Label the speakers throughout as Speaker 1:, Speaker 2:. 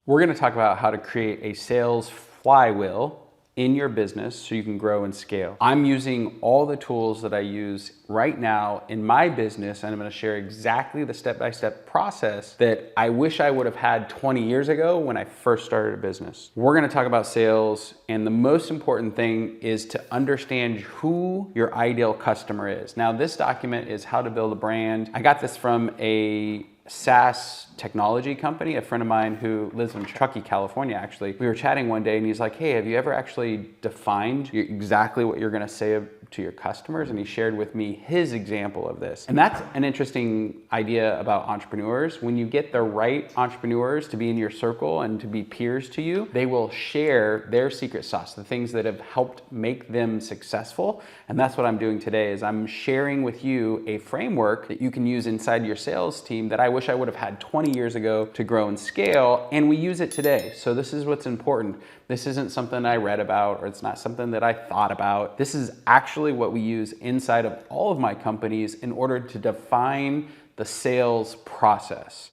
Speaker 1: We're going to talk about how to create a sales flywheel in your business so you can grow and scale. I'm using all the tools that I use right now in my business, and I'm going to share exactly the step-by-step process that I wish I would have had 20 years ago when I first started a business. We're going to talk about sales, and the most important thing is to understand who your ideal customer is. Now, this document is how to build a brand. I got this from a SaaS technology company, a friend of mine who lives in Truckee, California, actually. We were chatting one day and he's like, hey, have you ever actually defined exactly what you're gonna say to your customers? And he shared with me his example of this. And that's an interesting idea about entrepreneurs. When you get the right entrepreneurs to be in your circle and to be peers to you, they will share their secret sauce, the things that have helped make them successful. And that's what I'm doing today is I'm sharing with you a framework that you can use inside your sales team that I wish I would have had 20 years ago to grow and scale, and we use it today. So this is what's important. This isn't something I read about, or it's not something that I thought about. This is actually what we use inside of all of my companies in order to define the sales process.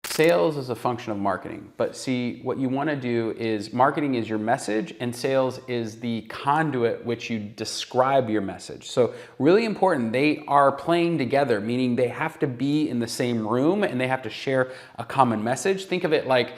Speaker 1: Sales is a function of marketing, but see, what you want to do is marketing is your message and sales is the conduit which you describe your message. So really important, they are playing together, meaning they have to be in the same room and they have to share a common message. Think of it like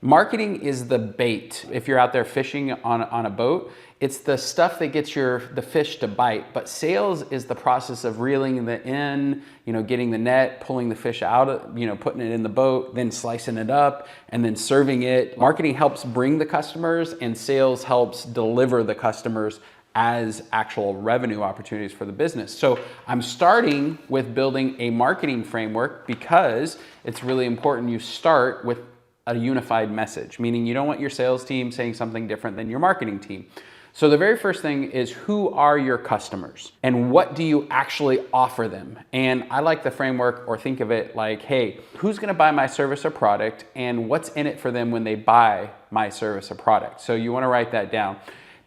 Speaker 1: marketing is the bait. If you're out there fishing on a boat, it's the stuff that gets the fish to bite, but sales is the process of reeling the in, getting the net, pulling the fish out, putting it in the boat, then slicing it up, and then serving it. Marketing helps bring the customers, and sales helps deliver the customers as actual revenue opportunities for the business. So I'm starting with building a marketing framework because it's really important you start with a unified message, meaning you don't want your sales team saying something different than your marketing team. So the very first thing is, who are your customers and what do you actually offer them? And I like the framework, or think of it like, hey, who's gonna buy my service or product and what's in it for them when they buy my service or product? So you wanna write that down.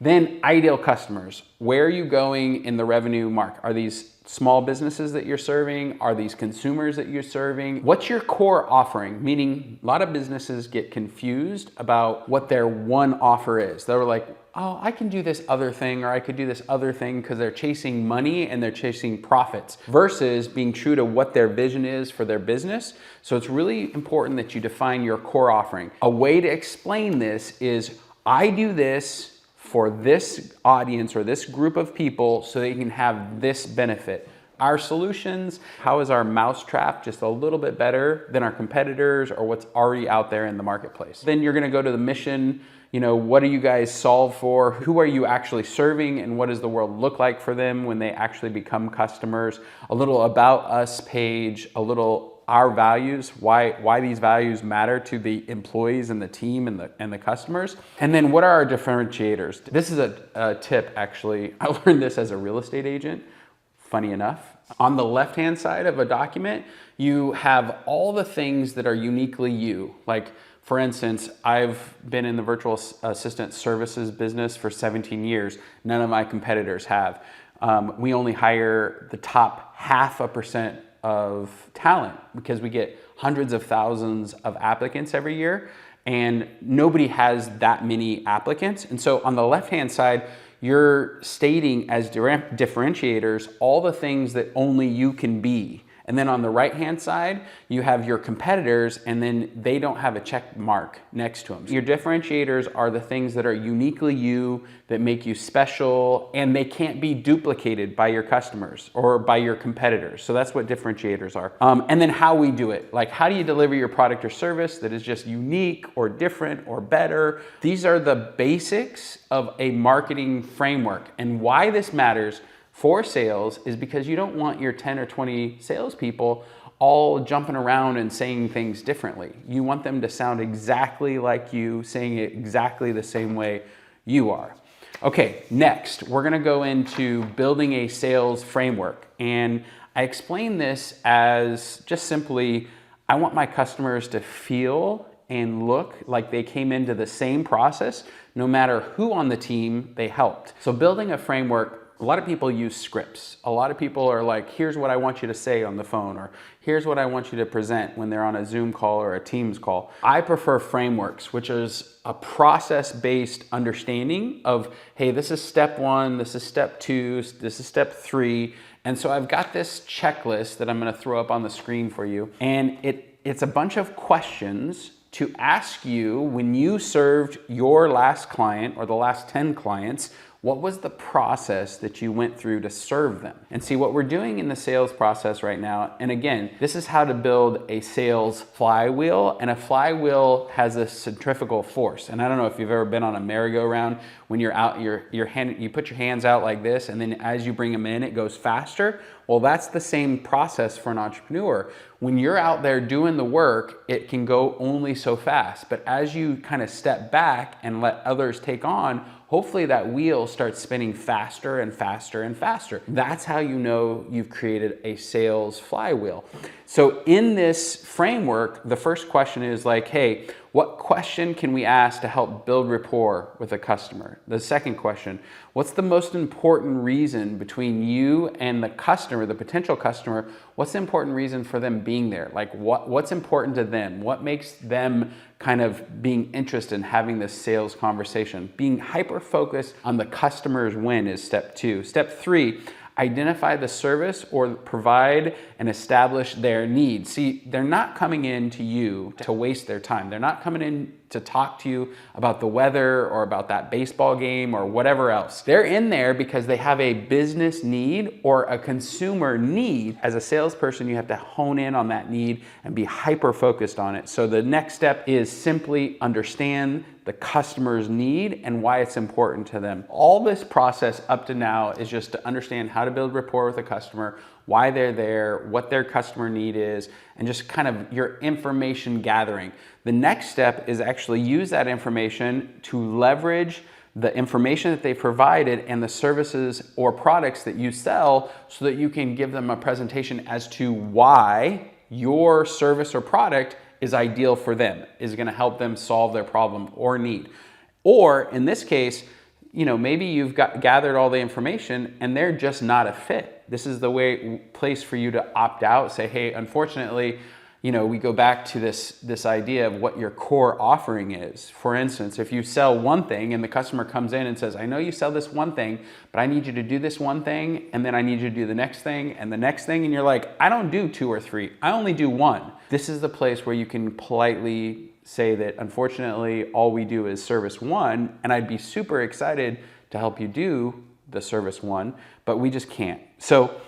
Speaker 1: Then ideal customers, where are you going in the revenue mark? Are these small businesses that you're serving? Are these consumers that you're serving? What's your core offering? Meaning a lot of businesses get confused about what their one offer is. They're like, oh, I can do this other thing, or I could do this other thing, because they're chasing money and they're chasing profits versus being true to what their vision is for their business. So it's really important that you define your core offering. A way to explain this is, I do this for this audience or this group of people so they can have this benefit. Our solutions, how is our mousetrap just a little bit better than our competitors or what's already out there in the marketplace? Then you're gonna go to the mission. What do you guys solve for? Who are you actually serving, and what does the world look like for them when they actually become customers? A little about us page, a little our values, why these values matter to the employees and the team and the customers. And then what are our differentiators? This is a tip, actually. I learned this as a real estate agent, funny enough. On the left-hand side of a document, you have all the things that are uniquely you. Like, for instance, I've been in the virtual assistant services business for 17 years. None of my competitors have. We only hire the top 0.5% of talent because we get hundreds of thousands of applicants every year, and nobody has that many applicants. And so on the left-hand side, you're stating as differentiators all the things that only you can be. And then on the right-hand side, you have your competitors, and then they don't have a check mark next to them. Your differentiators are the things that are uniquely you, that make you special, and they can't be duplicated by your customers or by your competitors. So that's what differentiators are. And then how we do it. Like, how do you deliver your product or service that is just unique or different or better? These are the basics of a marketing framework. And why this matters for sales is because you don't want your 10 or 20 salespeople all jumping around and saying things differently. You want them to sound exactly like you, saying it exactly the same way you are. Okay, next, we're gonna go into building a sales framework. And I explain this as just simply, I want my customers to feel and look like they came into the same process, no matter who on the team they helped. So building a framework a lot of people use scripts. A lot of people are like, here's what I want you to say on the phone, or here's what I want you to present when they're on a Zoom call or a Teams call. I prefer frameworks, which is a process-based understanding of, hey, this is step 1, this is step 2, this is step 3. And so I've got this checklist that I'm gonna throw up on the screen for you. And it's a bunch of questions to ask you when you served your last client or the last 10 clients, what was the process that you went through to serve them? And see, what we're doing in the sales process right now, and again, this is how to build a sales flywheel, and a flywheel has a centrifugal force. And I don't know if you've ever been on a merry-go-round. When you're out, you put your hands out like this, and then as you bring them in, it goes faster. Well, that's the same process for an entrepreneur. When you're out there doing the work, it can go only so fast. But as you kind of step back and let others take on, hopefully that wheel starts spinning faster and faster and faster. That's how you know you've created a sales flywheel. So in this framework, the first question is like, hey, what question can we ask to help build rapport with a customer? The second question, what's the most important reason between you and the customer, the potential customer? What's the important reason for them being there? Like what's important to them? What makes them kind of being interested in having this sales conversation? Being hyper-focused on the customer's win is step 2. Step 3, identify the service or provide and establish their needs. See, they're not coming in to you to waste their time. They're not coming in to talk to you about the weather or about that baseball game or whatever else. They're in there because they have a business need or a consumer need. As a salesperson, you have to hone in on that need and be hyper-focused on it. So the next step is simply understand the customer's need and why it's important to them. All this process up to now is just to understand how to build rapport with a customer, why they're there, what their customer need is, and just kind of your information gathering. The next step is actually use that information to leverage the information that they provided and the services or products that you sell so that you can give them a presentation as to why your service or product is ideal for them, is gonna help them solve their problem or need. Or in this case, you know, maybe you've gathered all the information and they're just not a fit. This is the place for you to opt out, say, hey, unfortunately, you know, we go back to this idea of what your core offering is. For instance, if you sell one thing and the customer comes in and says, I know you sell this one thing, but I need you to do this one thing, and then I need you to do the next thing and the next thing, and you're like, I don't do 2 or 3, I only do 1. This is the place where you can politely say that, unfortunately, all we do is service 1, and I'd be super excited to help you do the service 1, but we just can't. So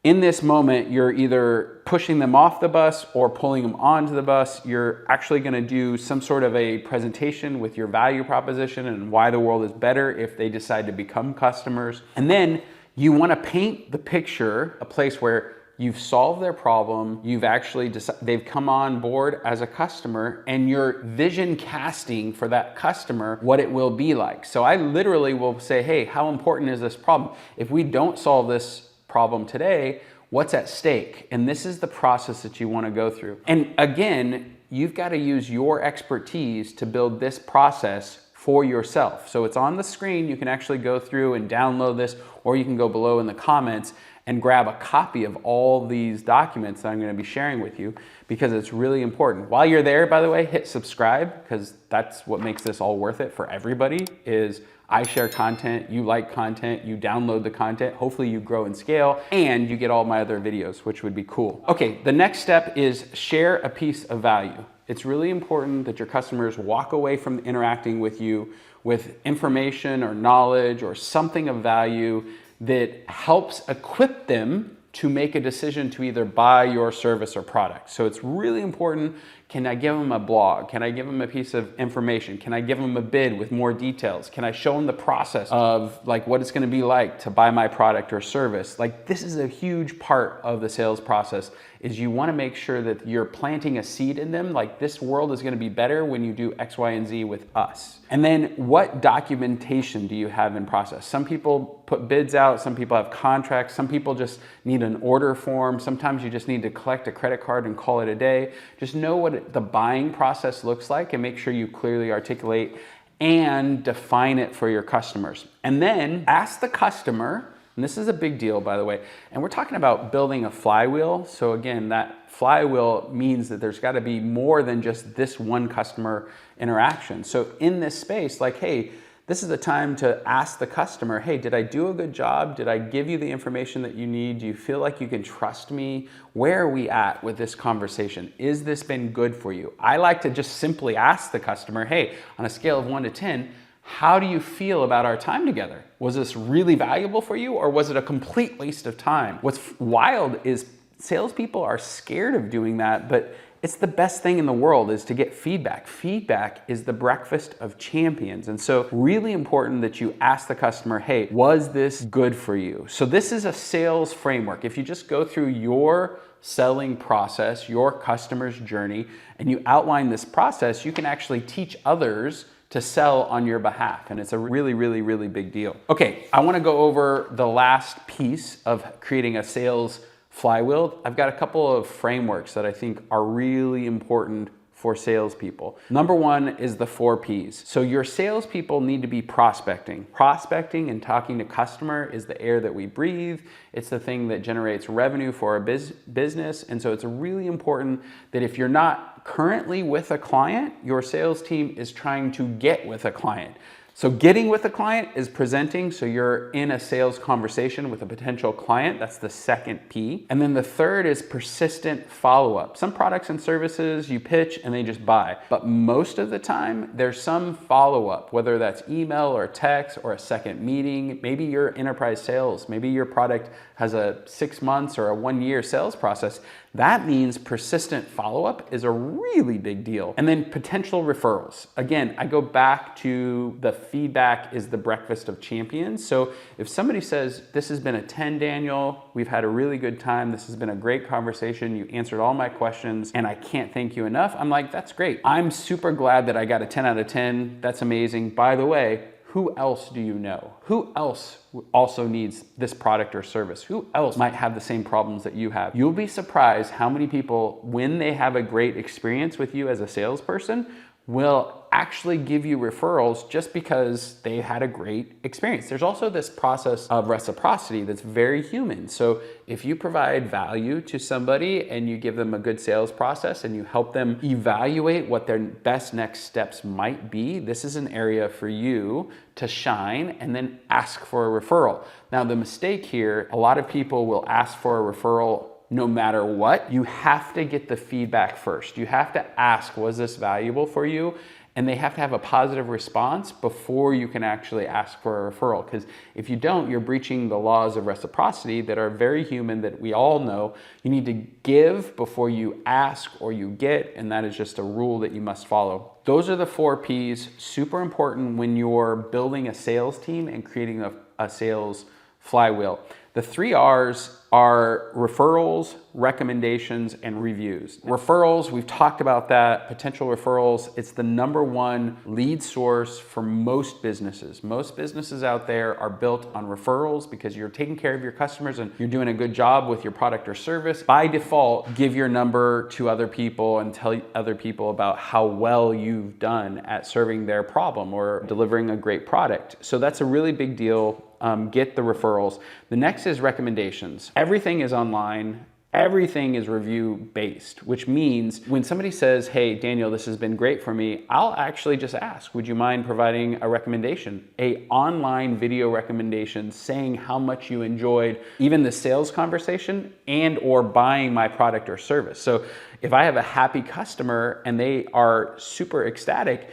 Speaker 1: in this moment, you're either pushing them off the bus or pulling them onto the bus. You're actually going to do some sort of a presentation with your value proposition and why the world is better if they decide to become customers. And then you want to paint the picture, a place where you've solved their problem, you've actually they've come on board as a customer, and you're vision casting for that customer what it will be like. So I literally will say, hey, how important is this problem? If we don't solve this problem today, what's at stake? And this is the process that you want to go through. And again, you've got to use your expertise to build this process for yourself. So it's on the screen. You can actually go through and download this, or you can go below in the comments and grab a copy of all these documents that I'm going to be sharing with you, because it's really important. While you're there, by the way, hit subscribe, because that's what makes this all worth it for everybody. Is I share content, you like content, you download the content, hopefully you grow and scale, and you get all my other videos, which would be cool. Okay, the next step is share a piece of value. It's really important that your customers walk away from interacting with you with information or knowledge or something of value that helps equip them to make a decision to either buy your service or product. So it's really important. Can I give them a blog? Can I give them a piece of information? Can I give them a bid with more details? Can I show them the process of like what it's gonna be like to buy my product or service? Like, this is a huge part of the sales process, is you wanna make sure that you're planting a seed in them. Like, this world is gonna be better when you do X, Y, and Z with us. And then what documentation do you have in process? Some people put bids out, some people have contracts, some people just need an order form. Sometimes you just need to collect a credit card and call it a day. Just know what the buying process looks like and make sure you clearly articulate and define it for your customers. And then ask the customer, And this is a big deal, by the way. And we're talking about building a flywheel. So again, that flywheel means that there's got to be more than just this one customer interaction. So in this space, like, hey, this is the time to ask the customer, hey, did I do a good job? Did I give you the information that you need? Do you feel like you can trust me? Where are we at with this conversation? Is this been good for you? I like to just simply ask the customer, hey, on a scale of 1 to 10, how do you feel about our time together? Was this really valuable for you, or was it a complete waste of time? What's wild is salespeople are scared of doing that, but it's the best thing in the world is to get feedback. Feedback is the breakfast of champions. And so really important that you ask the customer, hey, was this good for you? So this is a sales framework. If you just go through your selling process, your customer's journey, and you outline this process, you can actually teach others to sell on your behalf. And it's a really, really, really big deal. Okay, I wanna go over the last piece of creating a sales flywheel. I've got a couple of frameworks that I think are really important for salespeople. Number one is the 4 Ps. So your salespeople need to be prospecting. Prospecting and talking to customer is the air that we breathe. It's the thing that generates revenue for our business. And so it's really important that if you're not currently with a client, your sales team is trying to get with a client. So getting with a client is presenting, so you're in a sales conversation with a potential client. That's the second P. And then the third is persistent follow-up. Some products and services you pitch and they just buy. But most of the time, there's some follow-up, whether that's email or text or a second meeting. Maybe you're enterprise sales. Maybe your product has a 6 months or a 1-year sales process. That means persistent follow-up is a really big deal. And then potential referrals. Again, I go back to the feedback is the breakfast of champions. So if somebody says, this has been a 10, Daniel, we've had a really good time, this has been a great conversation, you answered all my questions, and I can't thank you enough, I'm like, that's great. I'm super glad that I got a 10 out of 10. That's amazing. By the way, who else do you know? Who else also needs this product or service? Who else might have the same problems that you have? You'll be surprised how many people, when they have a great experience with you as a salesperson, will actually give you referrals just because they had a great experience. There's also this process of reciprocity that's very human. So if you provide value to somebody and you give them a good sales process and you help them evaluate what their best next steps might be, this is an area for you to shine and then ask for a referral. Now the mistake here, a lot of people will ask for a referral no matter what. You have to get the feedback first. You have to ask, was this valuable for you? And they have to have a positive response before you can actually ask for a referral. Because if you don't, you're breaching the laws of reciprocity that are very human, that we all know. You need to give before you ask or you get, and that is just a rule that you must follow. Those are the 4 Ps, super important when you're building a sales team and creating a sales flywheel. The 3 R's are referrals, recommendations, and reviews. Referrals, we've talked about that. Potential referrals, it's the #1 lead source for most businesses. Most businesses out there are built on referrals because you're taking care of your customers and you're doing a good job with your product or service. By default, give your number to other people and tell other people about how well you've done at serving their problem or delivering a great product. So that's a really big deal. Get the referrals. The next is recommendations. Everything is online. Everything is review based, which means when somebody says, hey, Daniel, this has been great for me, I'll actually just ask, would you mind providing a recommendation, a online video recommendation saying how much you enjoyed even the sales conversation and or buying my product or service. So if I have a happy customer and they are super ecstatic,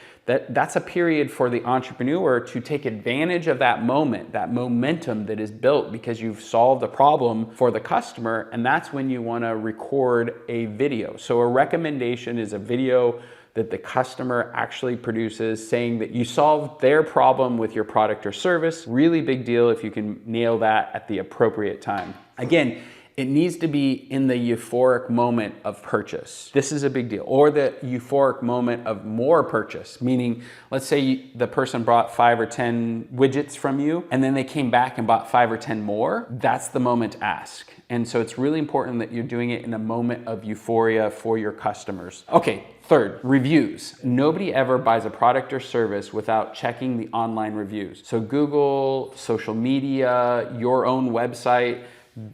Speaker 1: that's a period for the entrepreneur to take advantage of that moment, that momentum that is built because you've solved a problem for the customer, and that's when you want to record a video. So a recommendation is a video that the customer actually produces saying that you solved their problem with your product or service. Really big deal if you can nail that at the appropriate time. Again, It needs to be in the euphoric moment of purchase. This is a big deal. Or the euphoric moment of more purchase, meaning let's say the person bought 5 or 10 widgets from you and then they came back and bought 5 or 10 more. That's the moment to ask. And so it's really important that you're doing it in a moment of euphoria for your customers. Okay, third, reviews. Nobody ever buys a product or service without checking the online reviews. So Google, social media, your own website,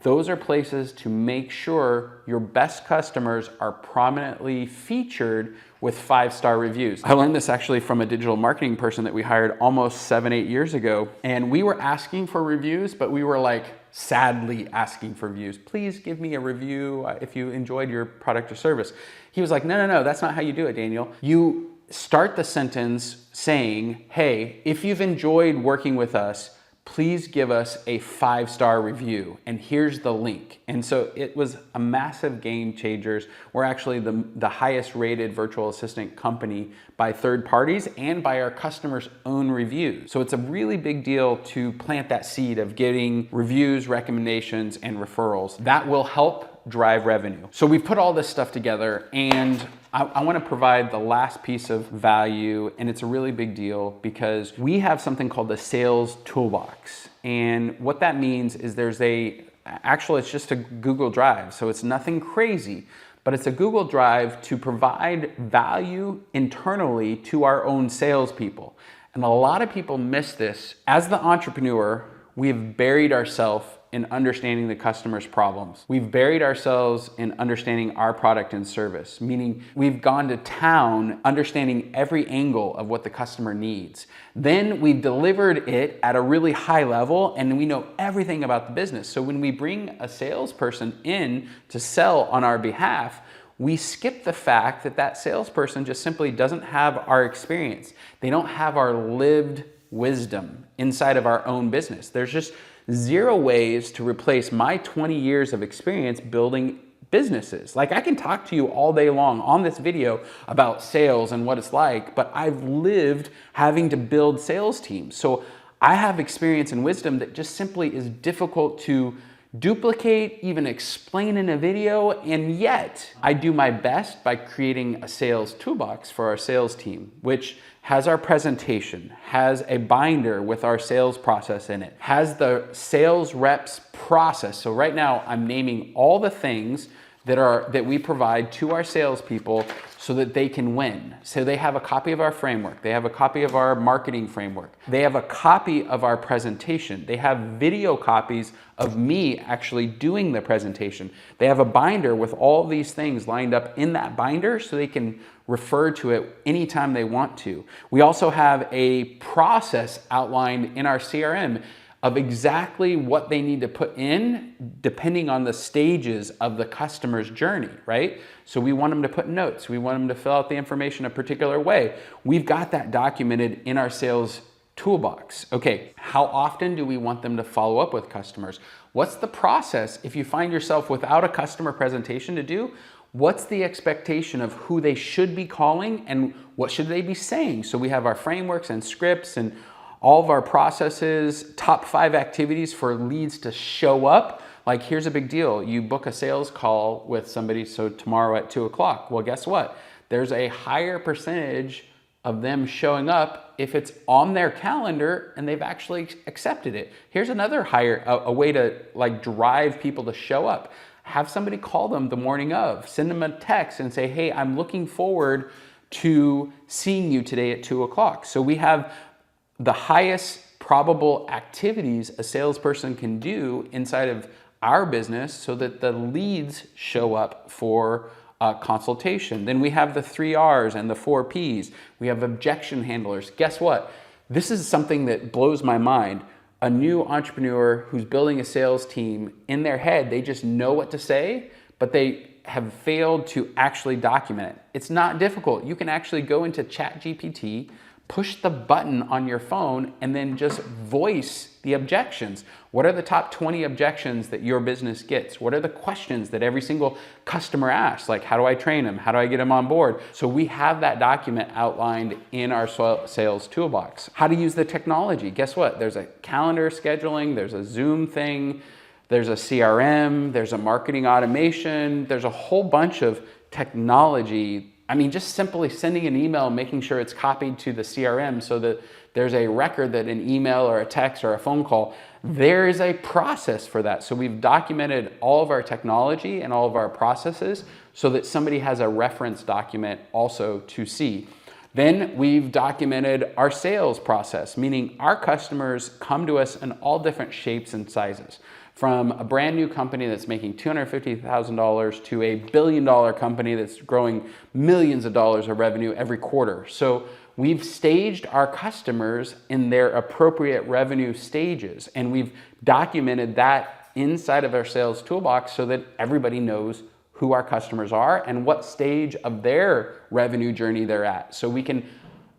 Speaker 1: those are places to make sure your best customers are prominently featured with 5-star reviews. I learned this actually from a digital marketing person that we hired almost 7-8 years ago. And we were asking for reviews, but we were like sadly asking for reviews. Please give me a review if you enjoyed your product or service. He was like, no, that's not how you do it, Daniel. You start the sentence saying, hey, if you've enjoyed working with us, please give us a 5-star review, and here's the link. And so it was a massive game changers. We're actually the highest rated virtual assistant company by third parties and by our customers' own reviews. So it's a really big deal to plant that seed of getting reviews, recommendations, and referrals. That will help drive revenue. So we've put all this stuff together, and I want to provide the last piece of value, and it's a really big deal because we have something called the Sales Toolbox. And what that means is actually it's just a Google Drive, so it's nothing crazy, but it's a Google Drive to provide value internally to our own salespeople. And a lot of people miss this. As the entrepreneur, we have buried ourselves in understanding the customer's problems. We've buried ourselves in understanding our product and service, meaning we've gone to town understanding every angle of what the customer needs. Then we've delivered it at a really high level and we know everything about the business. So when we bring a salesperson in to sell on our behalf, we skip the fact that that salesperson just simply doesn't have our experience. They don't have our lived wisdom inside of our own business. There's just 0 ways to replace my 20 years of experience building businesses. Like I can talk to you all day long on this video about sales and what it's like, but I've lived having to build sales teams. So I have experience and wisdom that just simply is difficult to duplicate, even explain in a video, and yet I do my best by creating a sales toolbox for our sales team, which has our presentation, has a binder with our sales process in it, has the sales reps process. So right now I'm naming all the things that we provide to our salespeople so that they can win. So they have a copy of our framework. They have a copy of our marketing framework. They have a copy of our presentation. They have video copies of me actually doing the presentation. They have a binder with all these things lined up in that binder so they can refer to it anytime they want to. We also have a process outlined in our CRM of exactly what they need to put in depending on the stages of the customer's journey, right? So we want them to put notes. We want them to fill out the information a particular way. We've got that documented in our sales toolbox. Okay, how often do we want them to follow up with customers? What's the process if you find yourself without a customer presentation to do? What's the expectation of who they should be calling and what should they be saying? So we have our frameworks and scripts and all of our processes, top 5 activities for leads to show up. Like here's a big deal. You book a sales call with somebody, so tomorrow at 2 o'clock. Well, guess what? There's a higher percentage of them showing up if it's on their calendar and they've actually accepted it. Here's another a way to like drive people to show up. Have somebody call them the morning of, send them a text and say, hey, I'm looking forward to seeing you today at 2 o'clock. So we have the highest probable activities a salesperson can do inside of our business so that the leads show up for consultation. Then we have the 3 R's and the 4 P's. We have objection handlers. Guess what? This is something that blows my mind. A new entrepreneur who's building a sales team, in their head, they just know what to say, but they have failed to actually document it. It's not difficult. You can actually go into ChatGPT, push the button on your phone, and then just voice the objections. What are the top 20 objections that your business gets? What are the questions that every single customer asks? Like, how do I train them? How do I get them on board? So we have that document outlined in our sales toolbox. How to use the technology. Guess what? There's a calendar scheduling, there's a Zoom thing, there's a CRM, there's a marketing automation, there's a whole bunch of technology. I mean, just simply sending an email, making sure it's copied to the CRM so that there's a record that an email or a text or a phone call, there is a process for that. So we've documented all of our technology and all of our processes so that somebody has a reference document also to see. Then we've documented our sales process, meaning our customers come to us in all different shapes and sizes. From a brand new company that's making $250,000 to a $1 billion company that's growing millions of dollars of revenue every quarter. So we've staged our customers in their appropriate revenue stages, and we've documented that inside of our sales toolbox so that everybody knows who our customers are and what stage of their revenue journey they're at. So we can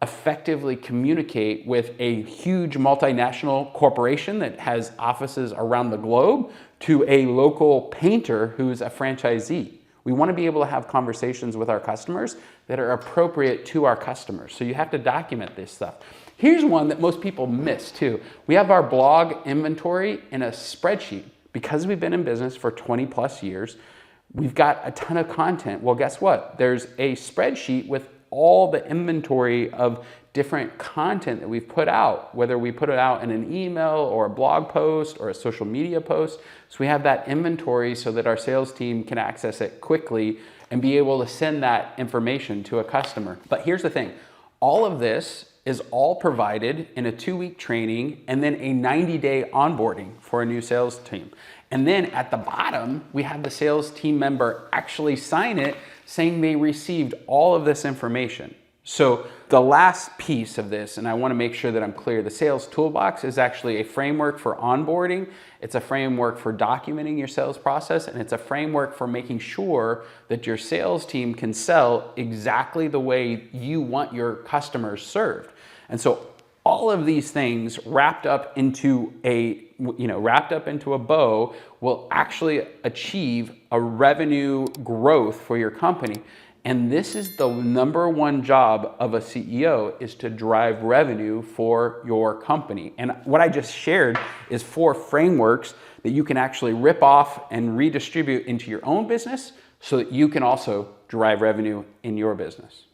Speaker 1: effectively communicate with a huge multinational corporation that has offices around the globe to a local painter who's a franchisee. We want to be able to have conversations with our customers that are appropriate to our customers. So you have to document this stuff. Here's one that most people miss too. We have our blog inventory in a spreadsheet. Because we've been in business for 20 plus years, we've got a ton of content. Well, guess what? There's a spreadsheet with all the inventory of different content that we've put out, whether we put it out in an email or a blog post or a social media post. So we have that inventory so that our sales team can access it quickly and be able to send that information to a customer. But here's the thing, all of this is all provided in a 2-week training and then a 90-day onboarding for a new sales team. And then at the bottom, we have the sales team member actually sign it saying they received all of this information. So the last piece of this, and I want to make sure that I'm clear, the sales toolbox is actually a framework for onboarding. It's a framework for documenting your sales process, and it's a framework for making sure that your sales team can sell exactly the way you want your customers served. And so all of these things wrapped up into a bow will actually achieve a revenue growth for your company. And this is the number one job of a CEO, is to drive revenue for your company. And what I just shared is 4 frameworks that you can actually rip off and redistribute into your own business so that you can also drive revenue in your business.